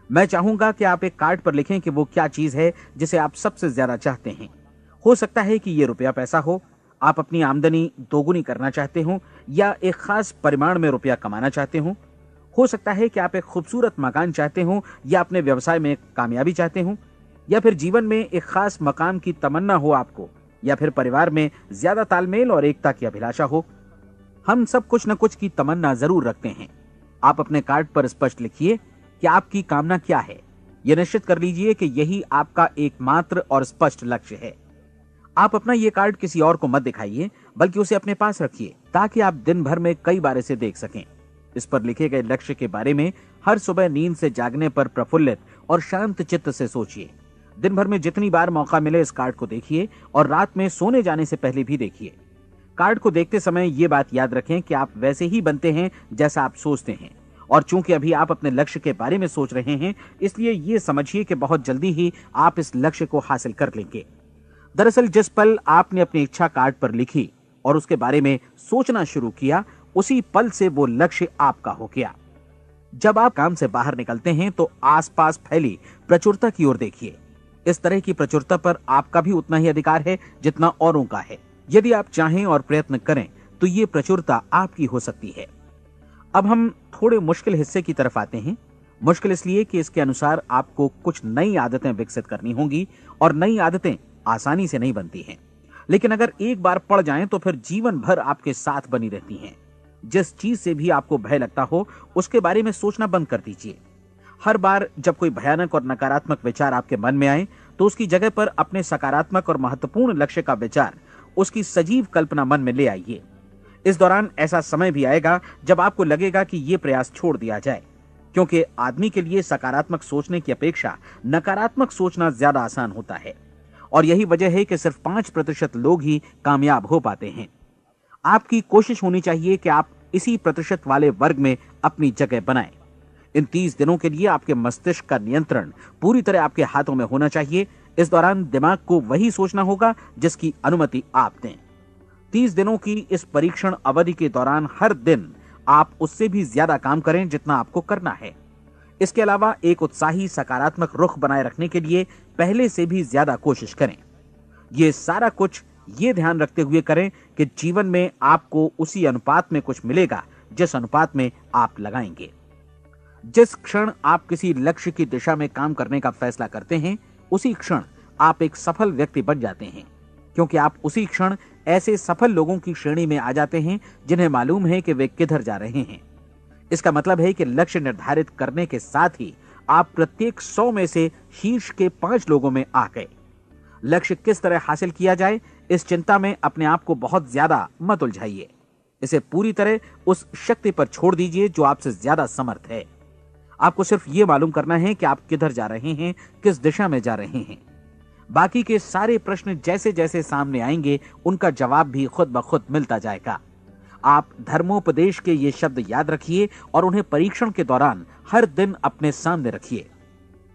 मैं चाहूंगा कि आप एक कार्ड पर लिखें कि वो क्या चीज है जिसे आप सबसे ज्यादा चाहते हैं। हो सकता है कि ये रुपया पैसा हो, आप अपनी आमदनी दोगुनी करना चाहते हो, या एक खास परिमाण में रुपया कमाना चाहते हो सकता है कि आप एक खूबसूरत मकान चाहते हो, या अपने व्यवसाय में कामयाबी चाहते हो, या फिर जीवन में एक खास मकाम की तमन्ना हो आपको, या फिर परिवार में ज्यादा तालमेल और एकता की अभिलाषा हो। हम सब कुछ न कुछ की तमन्ना जरूर रखते हैं। आप अपने कार्ड पर स्पष्ट लिखिए कि आपकी कामना क्या है। यह निश्चित कर लीजिए कि यही आपका एकमात्र और स्पष्ट लक्ष्य है। आप अपना यह कार्ड किसी और को मत दिखाइए, बल्कि उसे अपने पास रखिए ताकि आप दिन भर में कई बार इसे देख सकें। इस पर लिखे गए लक्ष्य के बारे में हर सुबह नींद से जागने पर प्रफुल्लित और शांत चित्त से सोचिए। दिन भर में जितनी बार मौका मिले इस कार्ड को देखिए और रात में सोने जाने से पहले भी देखिए। कार्ड को देखते समय ये बात याद रखें कि आप वैसे ही बनते हैं जैसा आप सोचते हैं, और चूंकि अभी आप अपने लक्ष्य के बारे में सोच रहे हैं, इसलिए ये समझिए कि बहुत जल्दी ही आप इस लक्ष्य को हासिल कर लेंगे। दरअसल जिस पल आपने अपनी इच्छा कार्ड पर लिखी और उसके बारे में सोचना शुरू किया, उसी पल से वो लक्ष्य आपका हो गया। जब आप काम से बाहर निकलते हैं तो आसपास फैली प्रचुरता की ओर देखिए। इस तरह की प्रचुरता पर आपका भी उतना ही अधिकार है जितना औरों का है। यदि आप चाहें और प्रयत्न करें तो ये प्रचुरता आपकी हो सकती है। अब हम थोड़े मुश्किल हिस्से की तरफ आते हैं। मुश्किल इसलिए कि इसके अनुसार आपको कुछ नई आदतें विकसित करनी होंगी, और नई आदतें आसानी से नहीं बनती हैं, लेकिन अगर एक बार पड़ जाएं तो फिर जीवन भर आपके साथ बनी रहती हैं। जिस चीज से भी आपको भय लगता हो उसके बारे में सोचना बंद कर दीजिए। हर बार जब कोई भयानक और नकारात्मक विचार आपके मन में आए तो उसकी जगह पर अपने सकारात्मक और महत्वपूर्ण लक्ष्य का विचार, उसकी सजीव कल्पना मन में ले आइए। इस दौरान ऐसा समय भी आएगा जब आपको लगेगा कि यह प्रयास छोड़ दिया जाए, क्योंकि आदमी के लिए सकारात्मक सोचने की अपेक्षा नकारात्मक सोचना ज्यादा आसान होता है, और यही वजह है कि सिर्फ 5% लोग ही कामयाब हो पाते हैं। आपकी कोशिश होनी चाहिए कि आप इसी प्रतिशत वाले वर्ग में अपनी जगह बनाएं। इन 30 दिनों के लिए आपके मस्तिष्क का नियंत्रण पूरी तरह आपके हाथों में होना चाहिए। इस दौरान दिमाग को वही सोचना होगा जिसकी अनुमति आप दें। 30 दिनों की इस परीक्षण अवधि के दौरान हर दिन आप उससे भी ज्यादा काम करें जितना आपको करना है। इसके अलावा एक उत्साही सकारात्मक रुख बनाए रखने के लिए पहले से भी ज्यादा कोशिश करें। ये सारा कुछ ये ध्यान रखते हुए करें कि जीवन में आपको उसी अनुपात में कुछ मिलेगा जिस अनुपात में आप लगाएंगे। जिस क्षण आप किसी लक्ष्य की दिशा में काम करने का फैसला करते हैं, उसी क्षण आप एक सफल व्यक्ति बन जाते हैं, क्योंकि आप उसी क्षण ऐसे सफल लोगों की श्रेणी में आ जाते हैं जिन्हें मालूम है कि वे किधर जा रहे हैं। इसका मतलब है कि लक्ष्य निर्धारित करने के साथ ही आप प्रत्येक 100 में से शीर्ष के 5 लोगों में आ गए। लक्ष्य किस तरह हासिल किया जाए, इस चिंता में अपने आप को बहुत ज्यादा मत उलझाइए। इसे पूरी तरह उस शक्ति पर छोड़ दीजिए जो आपसे ज्यादा समर्थ है। आपको सिर्फ ये मालूम करना है कि आप किधर जा रहे हैं, किस दिशा में जा रहे हैं। बाकी के सारे प्रश्न जैसे जैसे सामने आएंगे उनका जवाब भी खुद ब खुद मिलता जाएगा। आप धर्मोपदेश के ये शब्द याद रखिए और उन्हें परीक्षण के दौरान हर दिन अपने सामने रखिए।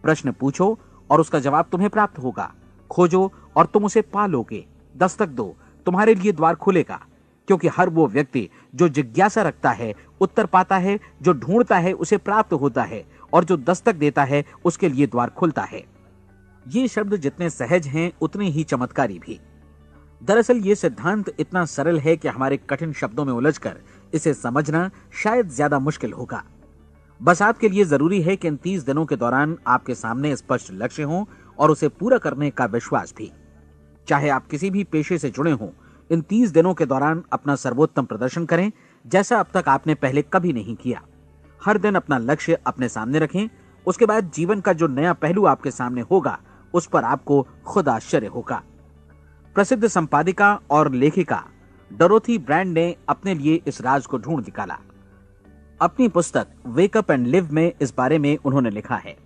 प्रश्न पूछो और उसका जवाब तुम्हें प्राप्त होगा। खोजो और तुम उसे पालोगे। दस्तक दो, तुम्हारे लिए द्वार खुलेगा, क्योंकि हर वो व्यक्ति जो जिज्ञासा रखता है उत्तर पाता है, जो ढूंढता है उसे प्राप्त होता है, और जो दस्तक देता है उसके लिए द्वार खुलता है। ये शब्द जितने सहज हैं उतने ही चमत्कारी भी। दरअसल ये सिद्धांत इतना सरल है कि हमारे कठिन शब्दों में उलझकर इसे समझना शायद ज्यादा मुश्किल होगा। बस आपके लिए जरूरी है कि इन 30 दिनों के दौरान आपके सामने स्पष्ट लक्ष्य हो और उसे पूरा करने का विश्वास भी। चाहे आप किसी भी पेशे से जुड़े हों, इन 30 दिनों के दौरान अपना सर्वोत्तम प्रदर्शन करें, जैसा अब तक आपने पहले कभी नहीं किया। हर दिन अपना लक्ष्य अपने सामने रखें। उसके बाद जीवन का जो नया पहलू आपके सामने होगा उस पर आपको खुद आश्चर्य होगा। प्रसिद्ध संपादिका और लेखिका डोरोथी ब्रैंड ने अपने लिए इस राज को ढूंढ निकाला। अपनी पुस्तक वेक अप एंड लिव में इस बारे में उन्होंने लिखा है।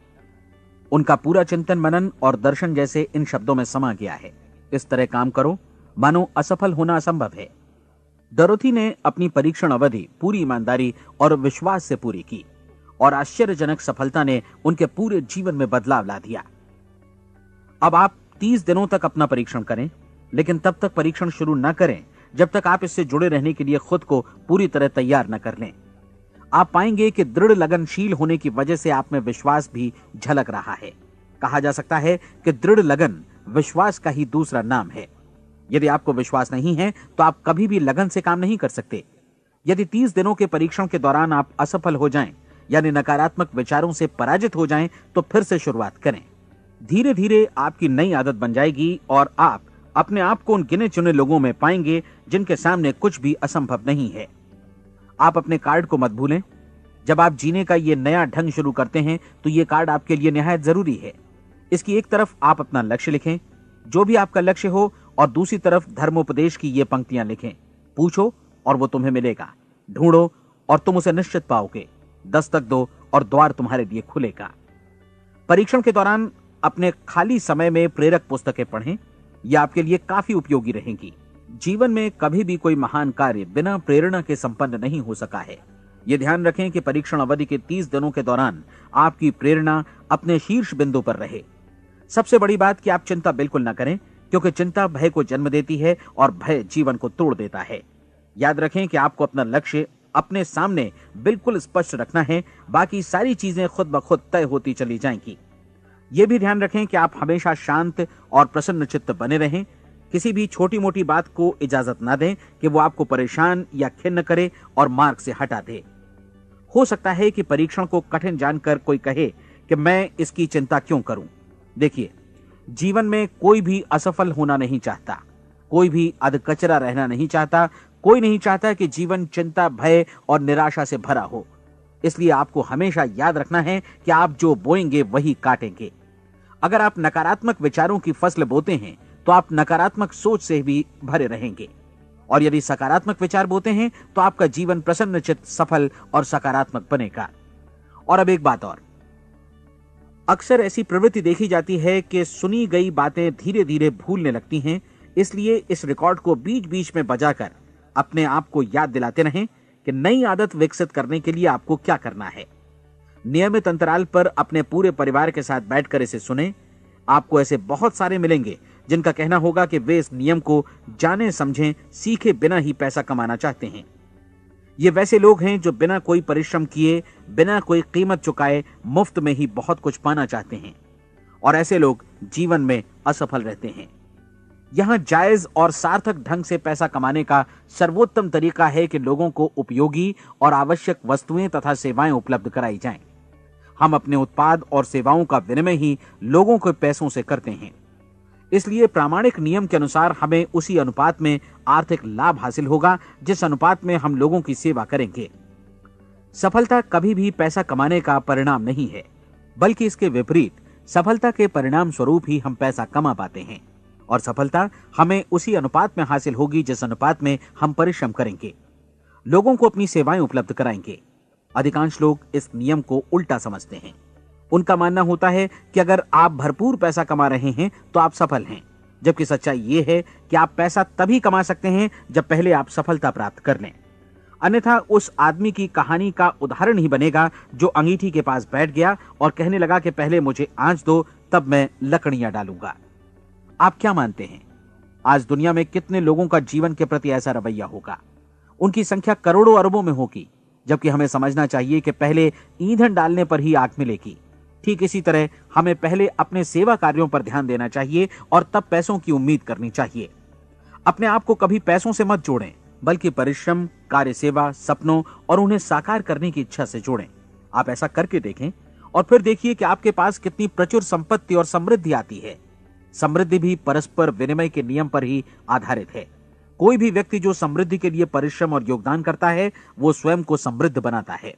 उनका पूरा चिंतन मनन और दर्शन जैसे इन शब्दों में समा गया है। इस तरह काम करो मानो असफल होना असंभव है। डोरोथी ने अपनी परीक्षण अवधि पूरी ईमानदारी और विश्वास से पूरी की और आश्चर्यजनक सफलता ने उनके पूरे जीवन में बदलाव ला दिया। अब आप 30 दिनों तक अपना परीक्षण करें, लेकिन तब तक परीक्षण शुरू न करें जब तक आप इससे जुड़े रहने के लिए खुद को पूरी तरह तैयार न कर लें। आप पाएंगे कि दृढ़ लगनशील होने की वजह से आप में विश्वास भी झलक रहा है। कहा जा सकता है कि दृढ़ लगन विश्वास का ही दूसरा नाम है। यदि आपको विश्वास नहीं है तो आप कभी भी लगन से काम नहीं कर सकते। यदि 30 दिनों के परीक्षण के दौरान आप असफल हो जाएं, यानी नकारात्मक विचारों से पराजित हो जाएं, तो फिर से शुरुआत करें। धीरे धीरे आपकी नई आदत बन जाएगी और आप अपने आप को उन गिने चुने लोगों में पाएंगे जिनके सामने कुछ भी असंभव नहीं है। आप अपने कार्ड को मत भूलें। जब आप जीने का ये नया ढंग शुरू करते हैं तो ये कार्ड आपके लिए निहायत जरूरी है। इसकी एक तरफ आप अपना लक्ष्य लिखें, जो भी आपका लक्ष्य हो, और दूसरी तरफ धर्मोपदेश की ये पंक्तियां लिखें। पूछो और वो तुम्हें मिलेगा, ढूंढो और तुम उसे निश्चित पाओगे, दस्तक दो और द्वार तुम्हारे लिए खुलेगा। परीक्षण के दौरान अपने खाली समय में प्रेरक पुस्तकें पढ़ें। यह आपके लिए काफी उपयोगी रहेंगी। जीवन में कभी भी कोई महान कार्य बिना प्रेरणा के संपन्न नहीं हो सका है। ये ध्यान रखें कि परीक्षण अवधि के 30 दिनों के दौरान आपकी प्रेरणा अपने शीर्ष बिंदु पर रहे। सबसे बड़ी बात कि आप चिंता बिल्कुल न करें, क्योंकि चिंता भय को जन्म देती है और भय जीवन को तोड़ देता है। याद रखें कि आपको अपना लक्ष्य अपने सामने बिल्कुल स्पष्ट रखना है, बाकी सारी चीजें खुद ब खुद तय होती चली जाएंगी। यह भी ध्यान रखें कि आप हमेशा शांत और प्रसन्न चित्त बने रहें। किसी भी छोटी मोटी बात को इजाजत ना दें कि वो आपको परेशान या खिन्न करे और मार्ग से हटा दे। हो सकता है कि परीक्षण को कठिन जानकर कोई कहे कि मैं इसकी चिंता क्यों करूं। देखिए, जीवन में कोई भी असफल होना नहीं चाहता, कोई भी अधकचरा रहना नहीं चाहता, कोई नहीं चाहता कि जीवन चिंता, भय और निराशा से भरा हो। इसलिए आपको हमेशा याद रखना है कि आप जो बोएंगे वही काटेंगे। अगर आप नकारात्मक विचारों की फसल बोते हैं तो आप नकारात्मक सोच से भी भरे रहेंगे, और यदि सकारात्मक विचार बोते हैं तो आपका जीवन प्रसन्नचित्त, सफल और सकारात्मक बनेगा। और अब एक बात और, अक्सर ऐसी प्रवृत्ति देखी जाती है कि सुनी गई बातें धीरे धीरे भूलने लगती हैं। इसलिए इस रिकॉर्ड को बीच बीच में बजाकर अपने आप को याद दिलाते रहें कि नई आदत विकसित करने के लिए आपको क्या करना है। नियमित अंतराल पर अपने पूरे परिवार के साथ बैठकर इसे सुनें। आपको ऐसे बहुत सारे मिलेंगे जिनका कहना होगा कि वे इस नियम को जाने समझें सीखे बिना ही पैसा कमाना चाहते हैं। ये वैसे लोग हैं जो बिना कोई परिश्रम किए, बिना कोई कीमत चुकाए मुफ्त में ही बहुत कुछ पाना चाहते हैं, और ऐसे लोग जीवन में असफल रहते हैं। यहां जायज और सार्थक ढंग से पैसा कमाने का सर्वोत्तम तरीका है कि लोगों को उपयोगी और आवश्यक वस्तुएं तथा सेवाएं उपलब्ध कराई जाएं। हम अपने उत्पाद और सेवाओं का विनिमय ही लोगों के पैसों से करते हैं। इसलिए प्रामाणिक नियम के अनुसार हमें उसी अनुपात में आर्थिक लाभ हासिल होगा जिस अनुपात में हम लोगों की सेवा करेंगे। सफलता कभी भी पैसा कमाने का परिणाम नहीं है, बल्कि इसके विपरीत सफलता के परिणाम स्वरूप ही हम पैसा कमा पाते हैं, और सफलता हमें उसी अनुपात में हासिल होगी जिस अनुपात में हम परिश्रम करेंगे, लोगों को अपनी सेवाएं उपलब्ध कराएंगे। अधिकांश लोग इस नियम को उल्टा समझते हैं। उनका मानना होता है कि अगर आप भरपूर पैसा कमा रहे हैं तो आप सफल हैं, जबकि सच्चाई ये है कि आप पैसा तभी कमा सकते हैं जब पहले आप सफलता प्राप्त कर लें। अन्यथा उस आदमी की कहानी का उदाहरण ही बनेगा जो अंगीठी के पास बैठ गया और कहने लगा कि पहले मुझे आंच दो, तब मैं लकड़ियां डालूंगा। आप क्या मानते हैं, आज दुनिया में कितने लोगों का जीवन के प्रति ऐसा रवैया होगा? उनकी संख्या करोड़ों अरबों में होगी, जबकि हमें समझना चाहिए कि पहले ईंधन डालने पर ही आग मिलेगी। ठीक इसी तरह हमें पहले अपने सेवा कार्यों पर ध्यान देना चाहिए और तब पैसों की उम्मीद करनी चाहिए। अपने आप को कभी पैसों से मत जोड़ें, बल्कि परिश्रम, कार्य सेवा, सपनों और उन्हें साकार करने की इच्छा से जोड़ें। आप ऐसा करके देखें और फिर देखिए कि आपके पास कितनी प्रचुर संपत्ति और समृद्धि आती है। समृद्धि भी परस्पर विनिमय के नियम पर ही आधारित है। कोई भी व्यक्ति जो समृद्धि के लिए परिश्रम और योगदान करता है, वो स्वयं को समृद्ध बनाता है।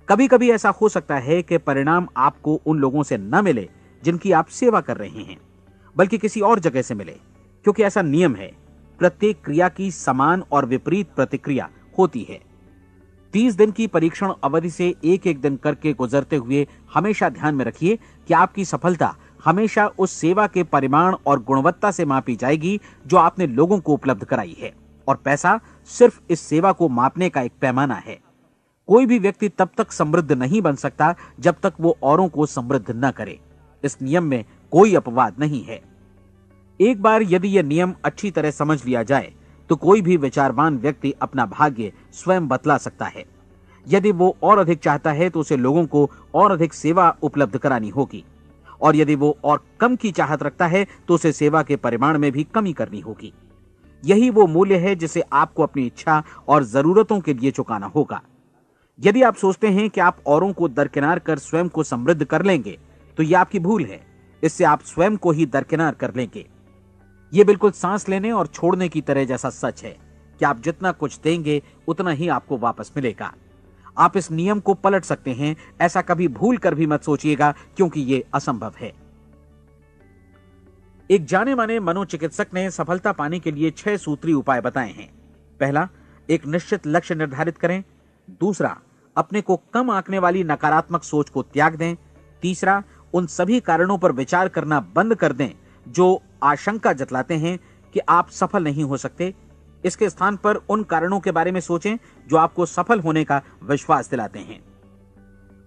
कभी कभी ऐसा हो सकता है कि परिणाम आपको उन लोगों से न मिले जिनकी आप सेवा कर रहे हैं, बल्कि किसी और जगह से मिले, क्योंकि ऐसा नियम है, प्रत्येक क्रिया की समान और विपरीत प्रतिक्रिया होती है। 30 दिन की परीक्षण अवधि से एक एक दिन करके गुजरते हुए हमेशा ध्यान में रखिए कि आपकी सफलता हमेशा उस सेवा के परिमाण और गुणवत्ता से मापी जाएगी जो आपने लोगों को उपलब्ध कराई है, और पैसा सिर्फ इस सेवा को मापने का एक पैमाना है। कोई भी व्यक्ति तब तक समृद्ध नहीं बन सकता जब तक वो औरों को समृद्ध न करे। इस नियम में कोई अपवाद नहीं है। एक बार यदि यह नियम अच्छी तरह समझ लिया जाए तो कोई भी विचारवान व्यक्ति अपना भाग्य स्वयं बतला सकता है। यदि वो और अधिक चाहता है तो उसे लोगों को और अधिक सेवा उपलब्ध करानी होगी, और यदि वो और कम की चाहत रखता है तो उसे सेवा के परिमाण में भी कमी करनी होगी। यही वो मूल्य है जिसे आपको अपनी इच्छा और जरूरतों के लिए चुकाना होगा। यदि आप सोचते हैं कि आप औरों को दरकिनार कर स्वयं को समृद्ध कर लेंगे तो यह आपकी भूल है। इससे आप स्वयं को ही दरकिनार कर लेंगे। यह बिल्कुल सांस लेने और छोड़ने की तरह जैसा सच है कि आप जितना कुछ देंगे उतना ही आपको वापस मिलेगा। आप इस नियम को पलट सकते हैं, ऐसा कभी भूल कर भी मत सोचिएगा, क्योंकि यह असंभव है। एक जाने माने मनोचिकित्सक ने सफलता पाने के लिए 6 सूत्री उपाय बताए हैं। पहला, एक निश्चित लक्ष्य निर्धारित करें। दूसरा, अपने को कम आंकने वाली नकारात्मक सोच को त्याग दें। तीसरा, उन सभी कारणों पर विचार करना बंद कर दें जो आशंका जतलाते हैं कि आप सफल नहीं हो सकते। इसके स्थान पर उन कारणों के बारे में सोचें जो आपको सफल होने का विश्वास दिलाते हैं।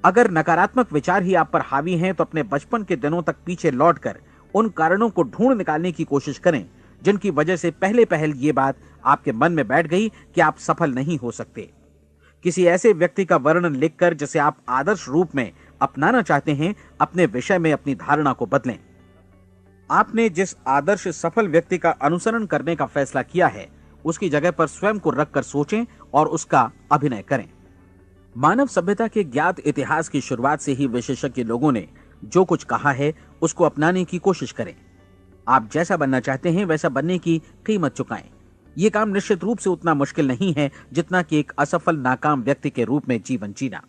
अगर नकारात्मक विचार ही आप पर हावी हैं तो अपने बचपन के दिनों तक पीछे लौटकर उन कारणों को ढूंढ निकालने की कोशिश करें जिनकी वजह से पहले पहल ये बात आपके मन में बैठ गई कि आप सफल नहीं हो सकते। किसी ऐसे व्यक्ति का वर्णन लिखकर जिसे आप आदर्श रूप में अपनाना चाहते हैं, अपने विषय में अपनी धारणा को बदलें। आपने जिस आदर्श सफल व्यक्ति का अनुसरण करने का फैसला किया है उसकी जगह पर स्वयं को रखकर सोचें और उसका अभिनय करें। मानव सभ्यता के ज्ञात इतिहास की शुरुआत से ही विशेषज्ञ लोगों ने जो कुछ कहा है उसको अपनाने की कोशिश करें। आप जैसा बनना चाहते हैं वैसा बनने की कीमत चुकाएं। यह काम निश्चित रूप से उतना मुश्किल नहीं है जितना कि एक असफल नाकाम व्यक्ति के रूप में जीवन जीना।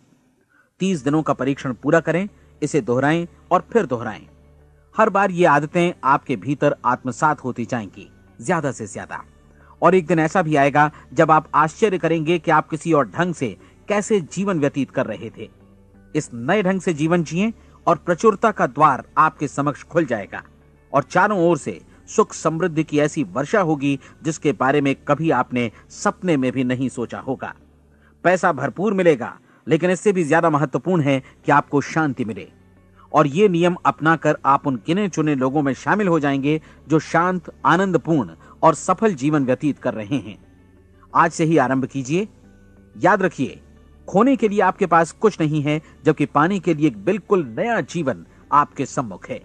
30 दिनों का परीक्षण पूरा करें, इसे दोहराएं और फिर दोहराएं। हर बार ये आदतें आपके भीतर आत्मसात होती जाएंगी, ज्यादा से ज्यादा। और एक दिन ऐसा भी आएगा जब आप आश्चर्य करेंगे कि आप किसी और ढंग से कैसे जीवन व्यतीत कर रहे थे। इस नए ढंग से जीवन जिएं और प्रचुरता का द्वार आपके समक्ष खुल जाएगा और चारों ओर से सुख समृद्धि की ऐसी वर्षा होगी जिसके बारे में कभी आपने सपने में भी नहीं सोचा होगा। पैसा भरपूर मिलेगा, लेकिन इससे भी ज्यादा महत्वपूर्ण है कि आपको शांति मिले। और ये नियम अपनाकर आप उन गिने चुने लोगों में शामिल हो जाएंगे जो शांत, आनंदपूर्ण और सफल जीवन व्यतीत कर रहे हैं। आज से ही आरंभ कीजिए। याद रखिए, खोने के लिए आपके पास कुछ नहीं है, जबकि पाने के लिए एक बिल्कुल नया जीवन आपके सम्मुख है।